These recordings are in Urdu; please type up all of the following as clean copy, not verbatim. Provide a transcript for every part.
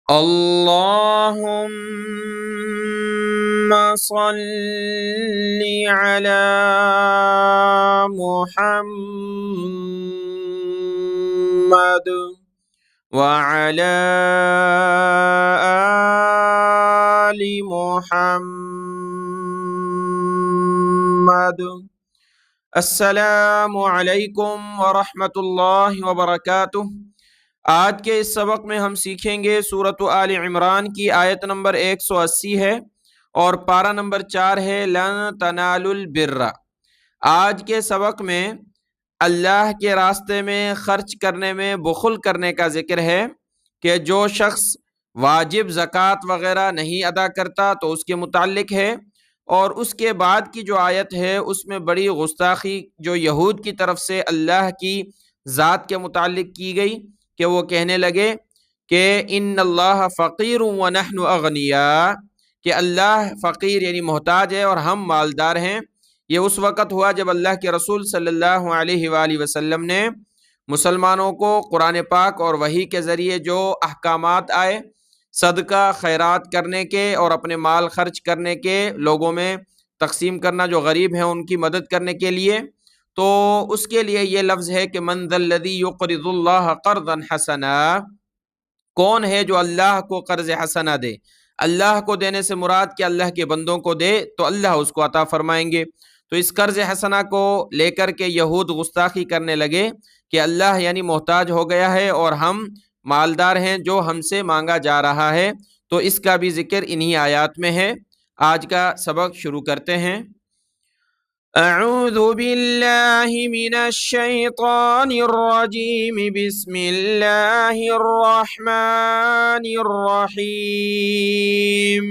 اللهم صل على محمد وعلى آل محمد۔ السلام علیکم ورحمۃ اللہ وبرکاتہ۔ آج کے اس سبق میں ہم سیکھیں گے سورۃ آل عمران کی آیت نمبر 180 ہے اور پارہ نمبر 4 ہے لن تنالوا البر۔ آج کے سبق میں اللہ کے راستے میں خرچ کرنے میں بخل کرنے کا ذکر ہے کہ جو شخص واجب زکوٰۃ وغیرہ نہیں ادا کرتا تو اس کے متعلق ہے، اور اس کے بعد کی جو آیت ہے اس میں بڑی گستاخی جو یہود کی طرف سے اللہ کی ذات کے متعلق کی گئی کہ وہ کہنے لگے کہ ان اللہ فقیر ونحن اغنیاء، کہ اللہ فقیر یعنی محتاج ہے اور ہم مالدار ہیں۔ یہ اس وقت ہوا جب اللہ کے رسول صلی اللہ علیہ وآلہ وسلم نے مسلمانوں کو قرآن پاک اور وحی کے ذریعے جو احکامات آئے صدقہ خیرات کرنے کے اور اپنے مال خرچ کرنے کے، لوگوں میں تقسیم کرنا، جو غریب ہیں ان کی مدد کرنے کے لیے، تو اس کے لیے یہ لفظ ہے کہ من ذا الذی یقرض اللہ قرضا حسنا، کون ہے جو اللہ کو قرض حسنا دے۔ اللہ کو دینے سے مراد کہ اللہ کے بندوں کو دے تو اللہ اس کو عطا فرمائیں گے۔ تو اس قرض حسنا کو لے کر کے یہود گستاخی کرنے لگے کہ اللہ یعنی محتاج ہو گیا ہے اور ہم مالدار ہیں، جو ہم سے مانگا جا رہا ہے۔ تو اس کا بھی ذکر انہی آیات میں ہے۔ آج کا سبق شروع کرتے ہیں۔ اعوذ باللہ من الشیطان الرجیم، بسم اللہ الرحمن الرحیم۔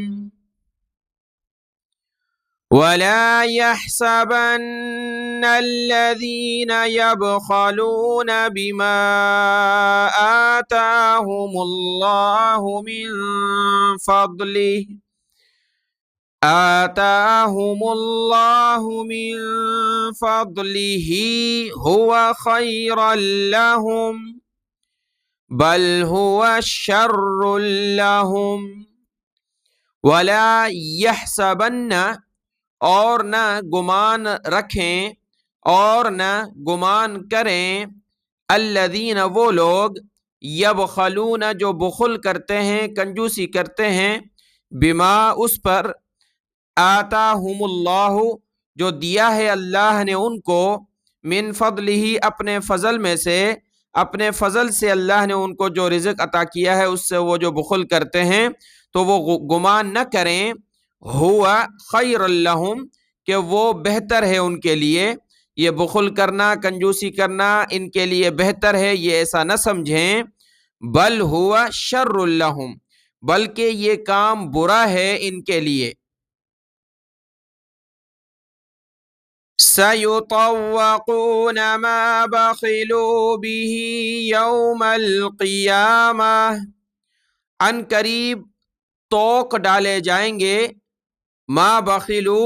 ولا يحسبن الذين يبخلون بما آتاهم الله من فضله هو خيرا لهم بل هو شر لهم۔ ولا يحسبن، اور نہ گمان رکھیں اور نہ گمان کریں، الذین وہ لوگ، یبخلون جو بخل کرتے ہیں، کنجوسی کرتے ہیں، بما اس پر، آتاہم اللہ جو دیا ہے اللہ نے ان کو، من فضلہ اپنے فضل میں سے، اپنے فضل سے اللہ نے ان کو جو رزق عطا کیا ہے اس سے وہ جو بخل کرتے ہیں تو وہ گمان نہ کریں، ہوا خیر لہم کہ وہ بہتر ہے ان کے لیے۔ یہ بخل کرنا، کنجوسی کرنا ان کے لیے بہتر ہے، یہ ایسا نہ سمجھیں۔ بل ہوا شر لہم، بلکہ یہ کام برا ہے ان کے لیے۔ سَيُطَوَّقُونَ مَا بَخِلُوا بِهِ يَوْمَ الْقِيَامَةِ، عن قریب توق ڈالے جائیں گے، ما بخلو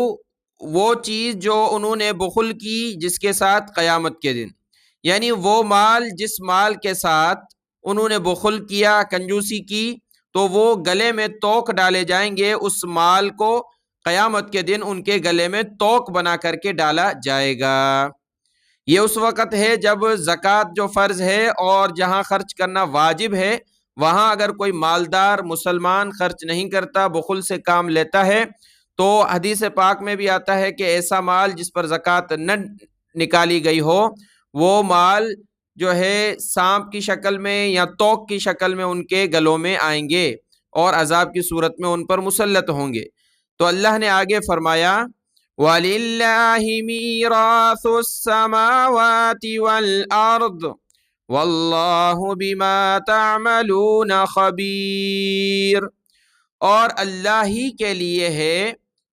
وہ چیز جو انہوں نے بخل کی جس کے ساتھ قیامت کے دن، یعنی وہ مال جس مال کے ساتھ انہوں نے بخل کیا، کنجوسی کی، تو وہ گلے میں توق ڈالے جائیں گے، اس مال کو قیامت کے دن ان کے گلے میں توق بنا کر کے ڈالا جائے گا۔ یہ اس وقت ہے جب زکوٰۃ جو فرض ہے اور جہاں خرچ کرنا واجب ہے وہاں اگر کوئی مالدار مسلمان خرچ نہیں کرتا، بخل سے کام لیتا ہے، تو حدیث پاک میں بھی آتا ہے کہ ایسا مال جس پر زکوٰۃ نہ نکالی گئی ہو وہ مال جو ہے سانپ کی شکل میں یا توق کی شکل میں ان کے گلوں میں آئیں گے اور عذاب کی صورت میں ان پر مسلط ہوں گے۔ تو اللہ نے آگے فرمایا وَلِلَّهِ مِيرَاثُ السَّمَاوَاتِ وَالْأَرْضِ وَاللَّهُ بِمَا تَعْمَلُونَ خَبِيرٌ، اور اللہ ہی کے لیے ہے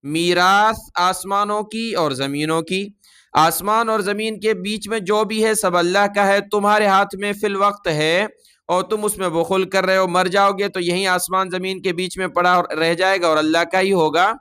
میراث آسمانوں کی اور زمینوں کی، آسمان اور زمین کے بیچ میں جو بھی ہے سب اللہ کا ہے، تمہارے ہاتھ میں فی الوقت ہے اور تم اس میں بخل کر رہے ہو، مر جاؤ گے تو یہی آسمان زمین کے بیچ میں پڑا رہ جائے گا اور اللہ کا ہی ہوگا۔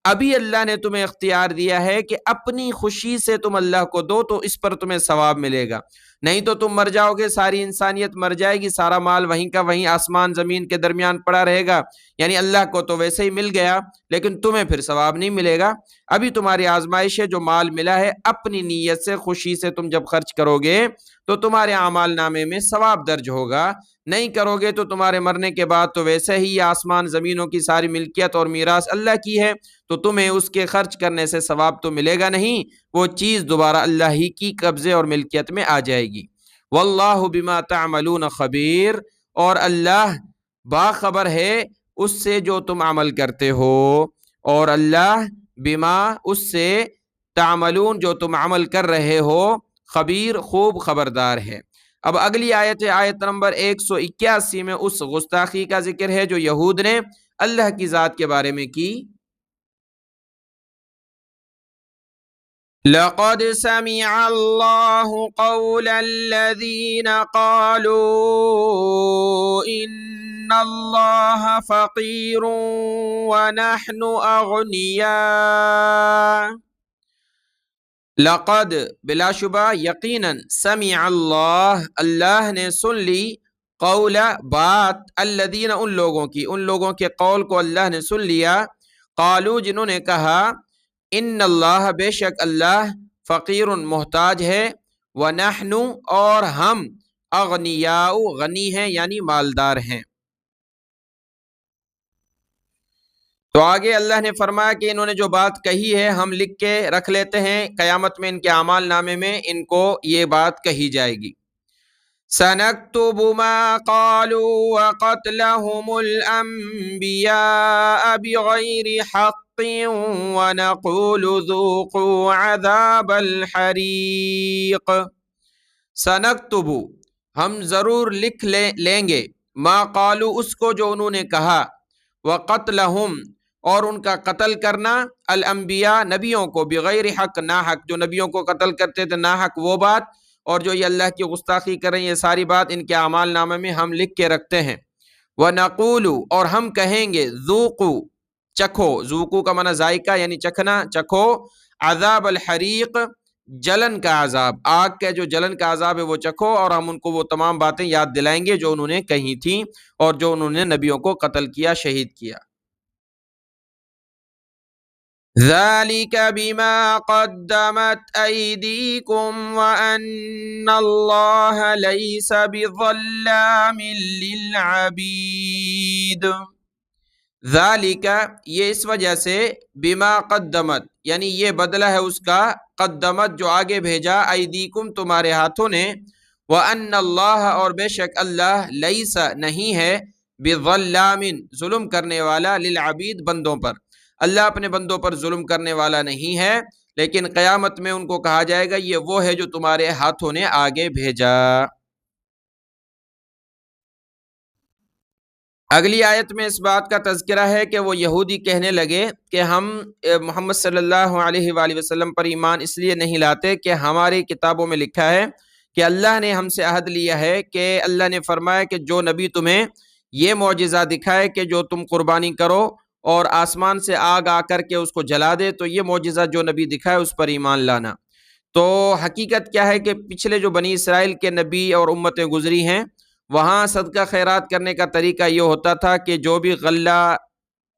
ابھی اللہ نے تمہیں اختیار دیا ہے کہ اپنی خوشی سے تم اللہ کو دو تو اس پر تمہیں ثواب ملے گا، نہیں تو تم مر جاؤ گے، ساری انسانیت مر جائے گی، سارا مال وہیں کا وہیں آسمان زمین کے درمیان پڑا رہے گا، یعنی اللہ کو تو ویسے ہی مل گیا لیکن تمہیں پھر ثواب نہیں ملے گا۔ ابھی تمہاری آزمائش ہے، جو مال ملا ہے اپنی نیت سے خوشی سے تم جب خرچ کرو گے تو تمہارے اعمال نامے میں ثواب درج ہوگا، نہیں کرو گے تو تمہارے مرنے کے بعد تو ویسے ہی آسمان زمینوں کی ساری ملکیت اور میراث اللہ کی ہے، تو تمہیں اس کے خرچ کرنے سے ثواب تو ملے گا نہیں، وہ چیز دوبارہ اللہ ہی کی قبضے اور ملکیت میں آ جائے گی۔ واللہ بما تعملون خبیر، اور اللہ باخبر ہے اس سے جو تم عمل کرتے ہو، اور اللہ بما اس سے تعملون جو تم عمل کر رہے ہو خبیر خوب خبردار ہے۔ اب اگلی آیت ہے آیت نمبر 181 میں اس گستاخی کا ذکر ہے جو یہود نے اللہ کی ذات کے بارے میں کی۔ لقد سمع الله قول الذين قالوا إن الله فقير ونحن أغنياء۔ لقد بلا شبہ یقیناً سمع اللہ، اللہ نے سن لی، قول بات، الذین ان لوگوں کی، ان لوگوں کے قول کو اللہ نے سن لیا، قالو جنہوں نے کہا، ان اللہ بے شک اللہ، فقیر محتاج ہے، ونحن اور ہم، اغنیاء غنی ہیں یعنی مالدار ہیں۔ تو آگے اللہ نے فرمایا کہ انہوں نے جو بات کہی ہے ہم لکھ کے رکھ لیتے ہیں، قیامت میں ان کے اعمال نامے میں ان کو یہ بات کہی جائے گی۔ سنكتب ما قالوا وقتلهم الأنبياء بغير حق ونقول ذوقوا عذاب الحريق۔ سنكتب ہم ضرور لکھ لیں گے، ما قالوا اس کو جو انہوں نے کہا، وقتلهم اور ان کا قتل کرنا، الانبیاء نبیوں کو، بغیر حق نا حق، جو نبیوں کو قتل کرتے تھے نا حق وہ بات، اور جو یہ اللہ کی گستاخی کریں یہ ساری بات ان کے اعمال نامے میں ہم لکھ کے رکھتے ہیں۔ وَنَقُولُ اور ہم کہیں گے، ذوقوا چکھو، ذوقوا کا معنی ذائقہ یعنی چکھنا، چکھو، عذاب الحریق جلن کا عذاب، آگ کا جو جلن کا عذاب ہے وہ چکھو، اور ہم ان کو وہ تمام باتیں یاد دلائیں گے جو انہوں نے کہی تھیں اور جو انہوں نے نبیوں کو قتل کیا، شہید کیا۔ ذَلِكَ بِمَا قَدَّمَتْ أَيْدِيكُمْ وَأَنَّ اللَّهَ لَيْسَ بِظَلَّامٍ لِّلْعَبِيدِ۔ ذَلِكَ یہ اس وجہ سے، بِمَا قَدَّمَتْ یعنی یہ بدلہ ہے اس کا، قدمت جو آگے بھیجا، ایدیکم تمہارے ہاتھوں نے، وَأَنَّ اللَّهَ اور بے شک اللہ، لَيْسَ نہیں ہے، بِظَلَّامٍ ظلم کرنے والا، لِلْعَبِيد بندوں پر، اللہ اپنے بندوں پر ظلم کرنے والا نہیں ہے، لیکن قیامت میں ان کو کہا جائے گا یہ وہ ہے جو تمہارے ہاتھوں نے آگے بھیجا۔ اگلی آیت میں اس بات کا تذکرہ ہے کہ وہ یہودی کہنے لگے کہ ہم محمد صلی اللہ علیہ وآلہ وسلم پر ایمان اس لیے نہیں لاتے کہ ہماری کتابوں میں لکھا ہے کہ اللہ نے ہم سے عہد لیا ہے، کہ اللہ نے فرمایا کہ جو نبی تمہیں یہ معجزہ دکھائے کہ جو تم قربانی کرو اور آسمان سے آگ آ کر کے اس کو جلا دے، تو یہ معجزہ جو نبی دکھائے اس پر ایمان لانا۔ تو حقیقت کیا ہے کہ پچھلے جو بنی اسرائیل کے نبی اور امتیں گزری ہیں وہاں صدقہ خیرات کرنے کا طریقہ یہ ہوتا تھا کہ جو بھی غلہ،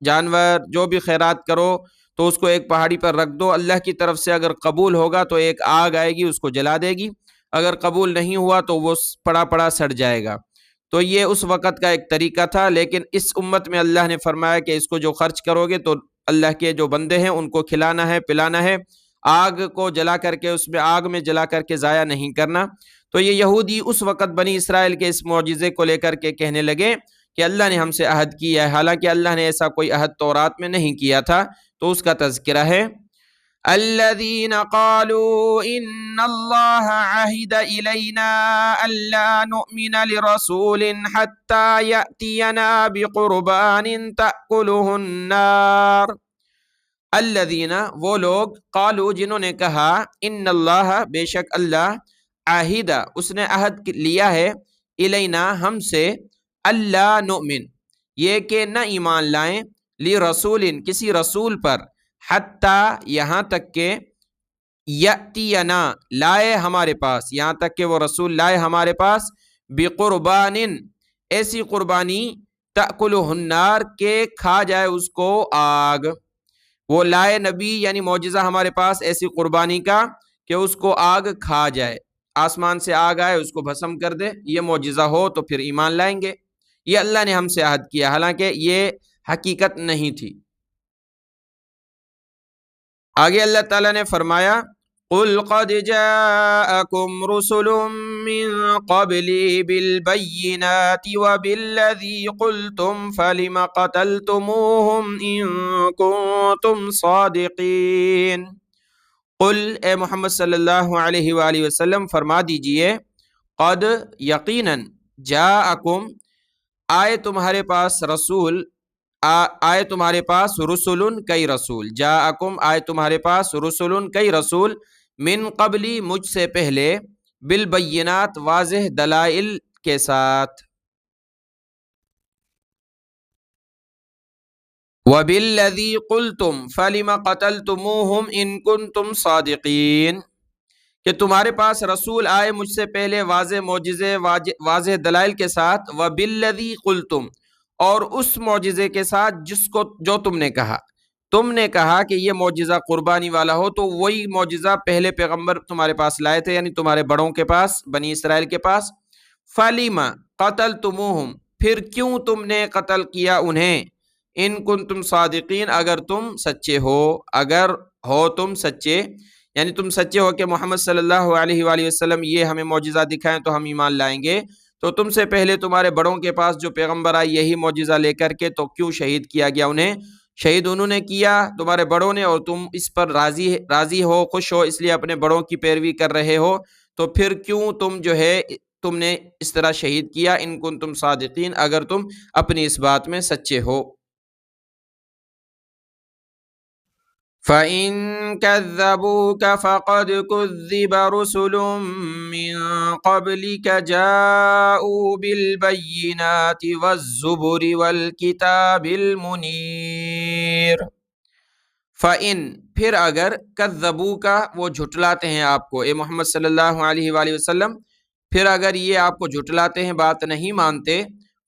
جانور، جو بھی خیرات کرو تو اس کو ایک پہاڑی پر رکھ دو، اللہ کی طرف سے اگر قبول ہوگا تو ایک آگ آئے گی اس کو جلا دے گی، اگر قبول نہیں ہوا تو وہ پڑا پڑا سڑ جائے گا۔ تو یہ اس وقت کا ایک طریقہ تھا، لیکن اس امت میں اللہ نے فرمایا کہ اس کو جو خرچ کرو گے تو اللہ کے جو بندے ہیں ان کو کھلانا ہے، پلانا ہے، آگ کو جلا کر کے، اس میں آگ میں جلا کر کے ضائع نہیں کرنا۔ تو یہ یہودی اس وقت بنی اسرائیل کے اس معجزے کو لے کر کے کہنے لگے کہ اللہ نے ہم سے عہد کیا ہے، حالانکہ اللہ نے ایسا کوئی عہد تورات میں نہیں کیا تھا، تو اس کا تذکرہ ہے۔ الذين قالوا إن الله عهد إلينا ألا نؤمن لرسول حتى يأتينا بقربان تأكله النار۔ الذين وہ لوگ، قالوا جنہوں نے کہا، ان اللہ بے شک اللہ، عہد اس نے عہد لیا ہے، الینا ہم سے، اللہ نؤمن یہ کہ نہ ایمان لائیں، لرسول کسی رسول پر، حتی یہاں تک کہ، یأتینا لائے ہمارے پاس، یہاں تک کہ وہ رسول لائے ہمارے پاس، بقربان ایسی قربانی تأکلہ النار کے کھا جائے اس کو آگ، وہ لائے نبی یعنی معجزہ ہمارے پاس ایسی قربانی کا کہ اس کو آگ کھا جائے، آسمان سے آگ آئے اس کو بھسم کر دے، یہ معجزہ ہو تو پھر ایمان لائیں گے۔ یہ اللہ نے ہم سے عہد کیا، حالانکہ یہ حقیقت نہیں تھی۔ آگے اللہ تعالیٰ نے فرمایا قُلْ قَدْ جَاءَكُمْ رُسُلٌ مِّن قَبْلِي بِالْبَيِّنَاتِ وَبِالَّذِي قُلْتُمْ فَلِمَ قَتَلْتُمُوهُمْ إِن كُنتُمْ صَادِقِينَ۔ قُلْ اے محمد صلی اللہ علیہ وآلہ وسلم فرما دیجئے، قد یقیناً جاءکم آئے تمہارے پاس رسول، آئے تمہارے پاس رسولن کئی رسول، جاءکم آئے تمہارے پاس رسولن کئی رسول، من قبلی مجھ سے پہلے، بالبینات واضح دلائل کے ساتھ، وبالذی قلتم فلم قتلتموہم ان کنتم صادقین، کہ تمہارے پاس رسول آئے مجھ سے پہلے واضح معجزے واضح دلائل کے ساتھ، وبالذی قلتم اور اس معجزے کے ساتھ جس کو جو تم نے کہا کہ یہ معجزہ قربانی والا ہو، تو وہی معجزہ پہلے پیغمبر تمہارے پاس لائے تھے، یعنی تمہارے بڑوں کے پاس، بنی اسرائیل کے پاس۔ فَلِمَ قَتَلْتُمُوهُمْ پھر کیوں تم نے قتل کیا انہیں، ان کنتم صادقین اگر تم سچے ہو، اگر ہو تم سچے، یعنی تم سچے ہو کہ محمد صلی اللہ علیہ وآلہ وسلم یہ ہمیں معجزہ دکھائیں تو ہم ایمان لائیں گے، تو تم سے پہلے تمہارے بڑوں کے پاس جو پیغمبر آئے یہی معجزہ لے کر کے، تو کیوں شہید کیا گیا انہیں؟ شہید انہوں نے کیا تمہارے بڑوں نے، اور تم اس پر راضی ہو، خوش ہو، اس لیے اپنے بڑوں کی پیروی کر رہے ہو، تو پھر کیوں تم نے اس طرح شہید کیا، ان کنتم صادقین اگر تم اپنی اس بات میں سچے ہو۔ فَإِن كَذَّبُوكَ فَقَدْ كُذِّبَ رُسُلٌ مِّن قَبْلِكَ جَاءُوا بِالْبَيِّنَاتِ وَالزُّبُرِ وَالْكِتَابِ الْمُنِيرِ۔ فَإِن پھر اگر كَذَّبُوكَ وہ جھٹلاتے ہیں آپ کو، اے محمد صلی اللہ علیہ وآلہ وسلم، پھر اگر یہ آپ کو جھٹلاتے ہیں، بات نہیں مانتے،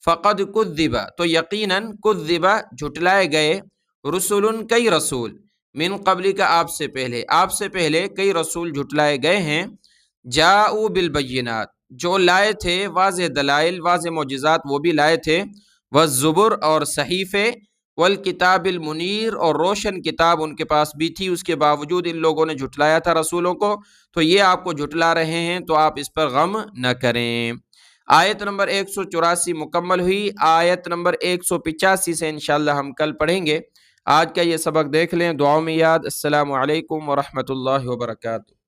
فَقَدْ كُذِّبَ تو یقیناً كُذِّبَ جھٹلائے گئے، رسول کئی رسول، من قبلی کا آپ سے پہلے کئی رسول جھٹلائے گئے ہیں، جاءوا بالبینات جو لائے تھے واضح دلائل، واضح معجزات وہ بھی لائے تھے، والزبر اور صحیفے، والکتاب المنیر اور روشن کتاب ان کے پاس بھی تھی، اس کے باوجود ان لوگوں نے جھٹلایا تھا رسولوں کو، تو یہ آپ کو جھٹلا رہے ہیں تو آپ اس پر غم نہ کریں۔ آیت نمبر 184 مکمل ہوئی، آیت نمبر 185 سے انشاءاللہ ہم کل پڑھیں گے۔ آج کا یہ سبق دیکھ لیں، دعاؤں میں یاد۔ السلام علیکم ورحمۃ اللہ وبرکاتہ۔